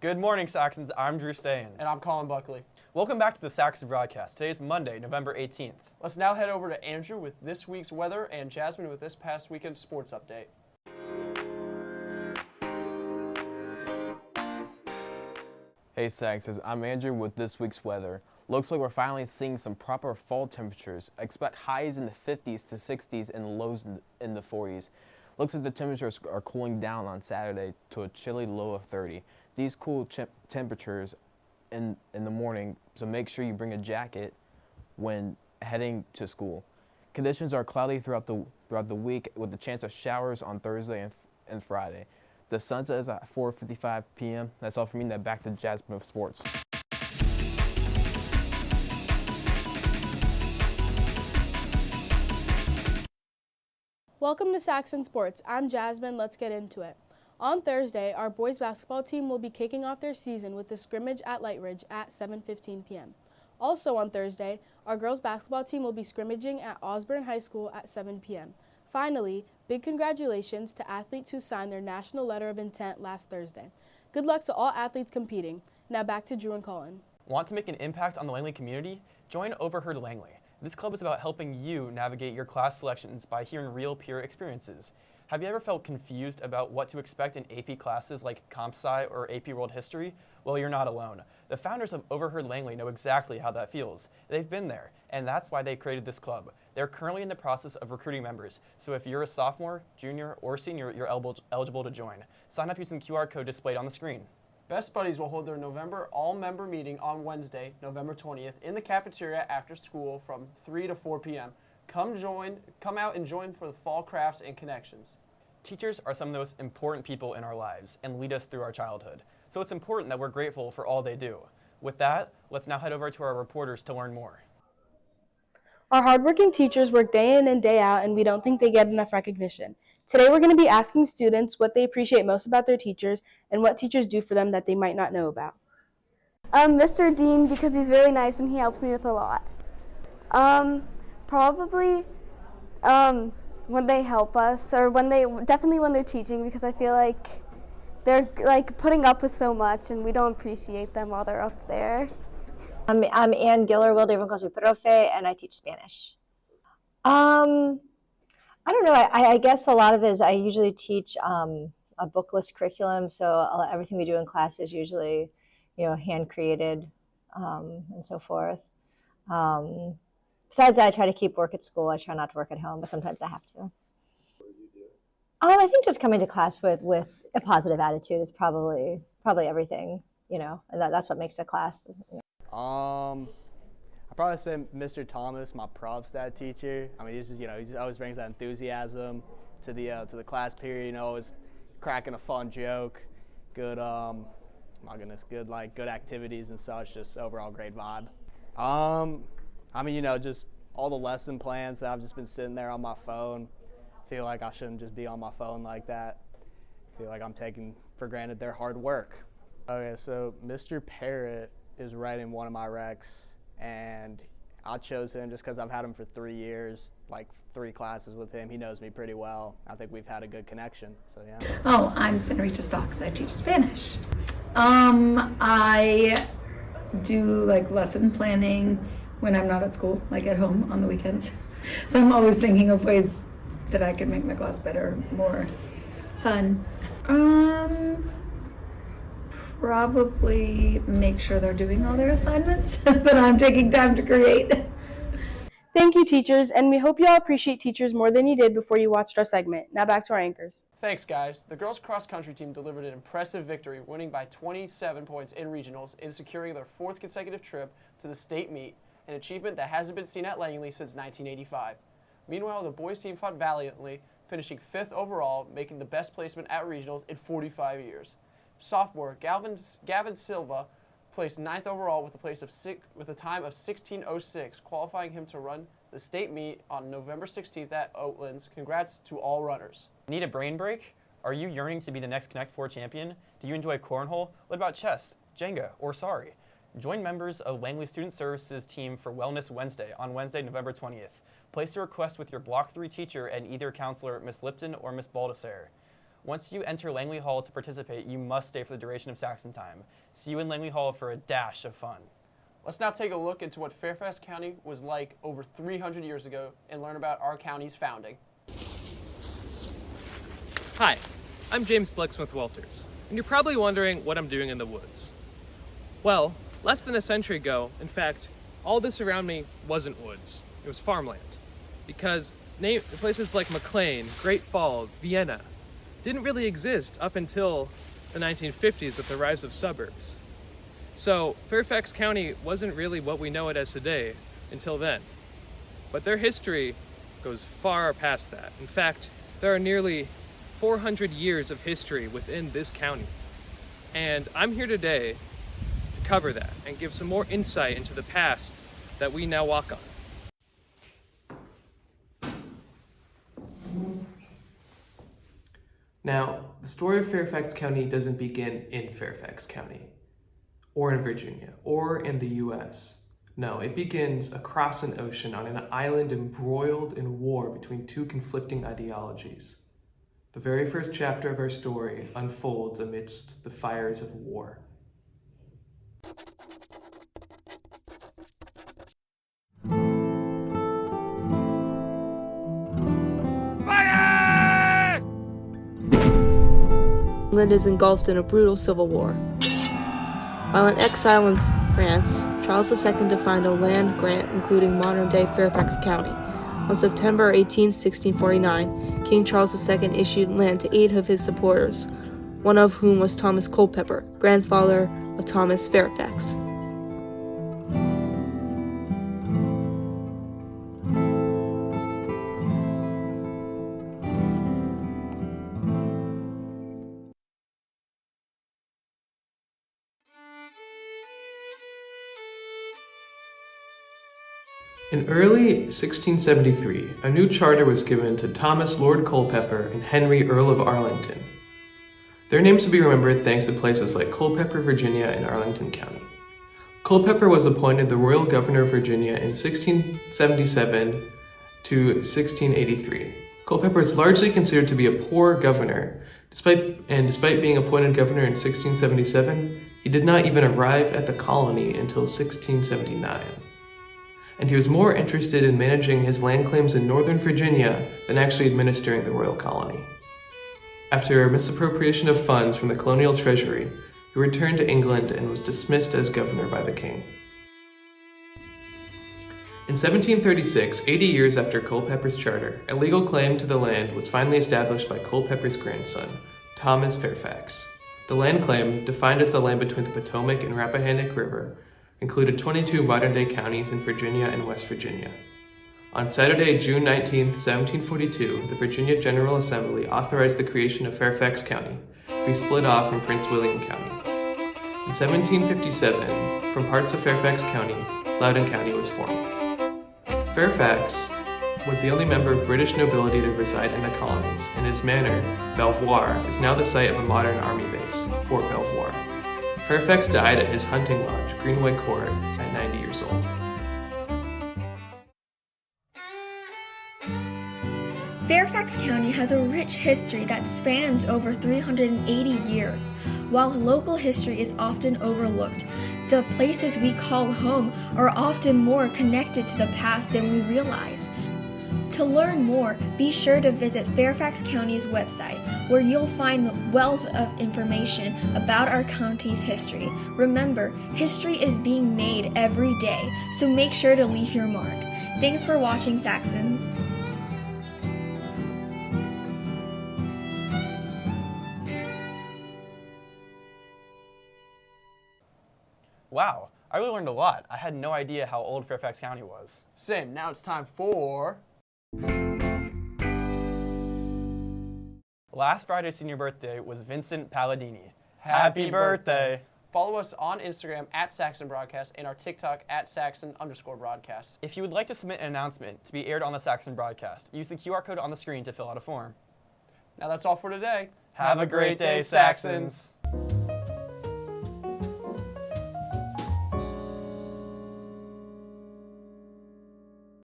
Good morning, Saxons. I'm Drew Stahan. And I'm Colin Buckley. Welcome back to the Saxon broadcast. Today is Monday, November 18th. Let's now head over to Andrew with this week's weather and Jasmine with this past weekend's sports update. Hey Saxons, I'm Andrew with this week's weather. Looks like we're finally seeing some proper fall temperatures. Expect highs in the 50s to 60s and lows in the 40s. Looks like the temperatures are cooling down on Saturday to a chilly low of 30. These cool temperatures in the morning, so make sure you bring a jacket when heading to school. Conditions are cloudy throughout the week with the chance of showers on Thursday and Friday. The sunset is at 4:55 p.m. That's all from me. Now back to Jasmine of Sports. Welcome to Saxon Sports. I'm Jasmine. Let's get into it. On Thursday, our boys basketball team will be kicking off their season with a scrimmage at Lightridge at 7:15 p.m. Also on Thursday, our girls basketball team will be scrimmaging at Osborne High School at 7 p.m. Finally, big congratulations to athletes who signed their national letter of intent last Thursday. Good luck to all athletes competing. Now back to Drew and Colin. Want to make an impact on the Langley community? Join Overheard Langley. This club is about helping you navigate your class selections by hearing real peer experiences. Have you ever felt confused about what to expect in AP classes like Comp Sci or AP World History? Well, you're not alone. The founders of Overheard Langley know exactly how that feels. They've been there, and that's why they created this club. They're currently in the process of recruiting members, so if you're a sophomore, junior, or senior, you're eligible to join. Sign up using the QR code displayed on the screen. Best Buddies will hold their November all-member meeting on Wednesday, November 20th, in the cafeteria after school from 3 to 4 p.m. Come out and join for the fall crafts and connections. Teachers are some of the most important people in our lives and lead us through our childhood, so it's important that we're grateful for all they do. With that, let's now head over to our reporters to learn more. Our hardworking teachers work day in and day out, and we don't think they get enough recognition. Today we're going to be asking students what they appreciate most about their teachers and what teachers do for them that they might not know about. Mr. Dean, because he's really nice and he helps me with a lot. Probably when they help us, or definitely when they're teaching, because I feel like they're like putting up with so much and we don't appreciate them while they're up there. I'm Ann Giller, Wilde everyone calls me Profe, and I teach Spanish. I don't know, I guess a lot of it is I usually teach a bookless curriculum, so everything we do in class is usually, hand created and so forth. Besides that, I try to keep work at school. I try not to work at home, but sometimes I have to. What do you do? I think just coming to class with a positive attitude is probably everything, and that's what makes a class. I'd probably say Mr. Thomas, my prop stat teacher. I mean, he always brings that enthusiasm to the class period. Always cracking a fun joke. Good, good activities and such. Just overall great vibe. Just all the lesson plans that I've just been sitting there on my phone. Feel like I shouldn't just be on my phone like that. Feel like I'm taking for granted their hard work. Okay, so Mr. Parrott is writing one of my recs, and I chose him just because I've had him for 3 years, like 3 classes with him. He knows me pretty well. I think we've had a good connection, so yeah. Oh, I'm Senorita Stocks. I teach Spanish. I do lesson planning when I'm not at school, at home on the weekends. So I'm always thinking of ways that I can make my class better, more fun. Probably make sure they're doing all their assignments that I'm taking time to create. Thank you, teachers, and we hope you all appreciate teachers more than you did before you watched our segment. Now back to our anchors. Thanks, guys. The girls' cross-country team delivered an impressive victory, winning by 27 points in regionals and securing their 4th consecutive trip to the state meet, an achievement that hasn't been seen at Langley since 1985. Meanwhile, the boys' team fought valiantly, finishing 5th overall, making the best placement at regionals in 45 years. Sophomore Gavin Silva placed 9th overall with a time of 16:06, qualifying him to run the state meet on November 16th at Oatlands. Congrats to all runners. Need a brain break? Are you yearning to be the next Connect 4 champion? Do you enjoy cornhole? What about chess, Jenga, or Sorry? Join members of Langley Student Services team for Wellness Wednesday on Wednesday, November 20th. Place a request with your Block 3 teacher and either counselor, Miss Lipton or Miss Baldessare. Once you enter Langley Hall to participate, you must stay for the duration of Saxon time. See you in Langley Hall for a dash of fun. Let's now take a look into what Fairfax County was like over 300 years ago and learn about our county's founding. Hi, I'm James Blecksmith Walters, and you're probably wondering what I'm doing in the woods. Well, less than a century ago, in fact, all this around me wasn't woods. It was farmland. Because places like McLean, Great Falls, Vienna didn't really exist up until the 1950s with the rise of suburbs. So Fairfax County wasn't really what we know it as today until then. But their history goes far past that. In fact, there are nearly 400 years of history within this county. And I'm here today to cover that and give some more insight into the past that we now walk on. Now, the story of Fairfax County doesn't begin in Fairfax County, or in Virginia, or in the US. No, it begins across an ocean on an island embroiled in war between two conflicting ideologies. The very first chapter of our story unfolds amidst the fires of war. England is engulfed in a brutal civil war. While in exile in France, Charles II defined a land grant including modern-day Fairfax County. On September 18, 1649, King Charles II issued land to 8 of his supporters, one of whom was Thomas Culpeper, grandfather of Thomas Fairfax. In early 1673, a new charter was given to Thomas Lord Culpeper and Henry Earl of Arlington. Their names will be remembered thanks to places like Culpeper, Virginia, and Arlington County. Culpeper was appointed the Royal Governor of Virginia in 1677 to 1683. Culpeper is largely considered to be a poor governor. Despite being appointed governor in 1677, he did not even arrive at the colony until 1679. And he was more interested in managing his land claims in northern Virginia than actually administering the royal colony. After a misappropriation of funds from the colonial treasury, he returned to England and was dismissed as governor by the king. In 1736, 80 years after Culpeper's charter, a legal claim to the land was finally established by Culpeper's grandson, Thomas Fairfax. The land claim, defined as the land between the Potomac and Rappahannock River, included 22 modern-day counties in Virginia and West Virginia. On Saturday, June 19, 1742, the Virginia General Assembly authorized the creation of Fairfax County, to be split off from Prince William County. In 1757, from parts of Fairfax County, Loudoun County was formed. Fairfax was the only member of British nobility to reside in the colonies, and his manor, Belvoir, is now the site of a modern army base, Fort Belvoir. Fairfax died at his hunting lodge, Greenway Court, at 90 years old. Fairfax County has a rich history that spans over 380 years. While local history is often overlooked, the places we call home are often more connected to the past than we realize. To learn more, be sure to visit Fairfax County's website, where you'll find a wealth of information about our county's history. Remember, history is being made every day, so make sure to leave your mark. Thanks for watching, Saxons. Wow, I really learned a lot. I had no idea how old Fairfax County was. Same, now it's time for... Last Friday's senior birthday was Vincent Palladini. Happy birthday! Follow us on Instagram at Saxon Broadcast and our TikTok at Saxon_broadcast. If you would like to submit an announcement to be aired on the Saxon Broadcast, use the QR code on the screen to fill out a form. Now that's all for today. Have a great day, Saxons!